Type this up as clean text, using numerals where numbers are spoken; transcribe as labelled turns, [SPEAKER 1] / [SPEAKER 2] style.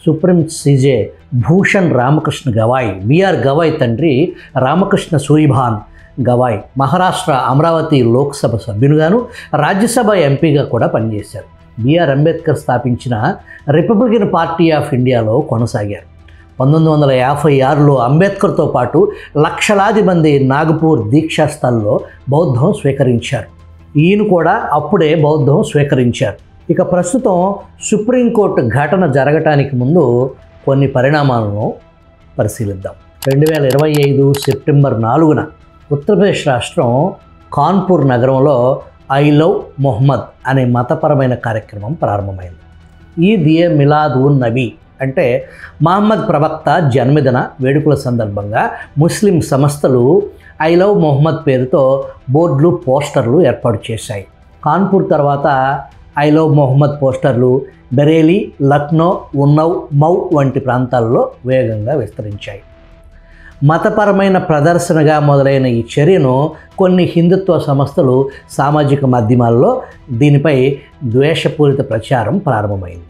[SPEAKER 1] Supreme CJ Bhushan Ramakrishna Gavai, B R Gavai తండ్రి రామకృష్ణ సూరిభాన్ గవాయ్ మహారాష్ట్ర అమరావతి లోక్సభ సభ్యునిగాను రాజ్యసభ ఎంపీగా కూడా పనిచేశారు. బిఆర్ అంబేద్కర్ స్థాపించిన రిపబ్లికన్ పార్టీ ఆఫ్ ఇండియాలో కొనసాగారు. 1956లో అంబేద్కర్తో పాటు లక్షలాది మంది నాగపూర్ దీక్షాస్థల్లో బౌద్ధం స్వీకరించారు. ఈయన కూడా అప్పుడే బౌద్ధం స్వీకరించారు. ఇక ప్రస్తుతం సుప్రీంకోర్టు ఘటన జరగటానికి ముందు కొన్ని పరిణామాలను పరిశీలిద్దాం. 2025 సెప్టెంబర్ 4న ఉత్తరప్రదేశ్ రాష్ట్రం కాన్పూర్ నగరంలో ఐ లవ్ మొహమ్మద్ అనే మతపరమైన కార్యక్రమం ప్రారంభమైంది. ఈద్ ఏ మిలాద్ ఉన్ నబీ అంటే మహమ్మద్ ప్రవక్త జన్మదిన వేడుకల సందర్భంగా ముస్లిం సంస్థలు ఐ లవ్ మొహమ్మద్ పేరుతో బోర్డులు, పోస్టర్లు ఏర్పాటు చేశాయి. కాన్పూర్ తర్వాత ఐ లవ్ మొహమ్మద్ పోస్టర్లు బరేలీ, లక్నో, ఉన్నవ్, మౌ వంటి ప్రాంతాల్లో వేగంగా విస్తరించాయి. మతపరమైన ప్రదర్శనగా మొదలైన ఈ చర్యను కొన్ని హిందుత్వ సంస్థలు సామాజిక మాధ్యమాల్లో దీనిపై ద్వేషపూరిత ప్రచారం ప్రారంభమైంది.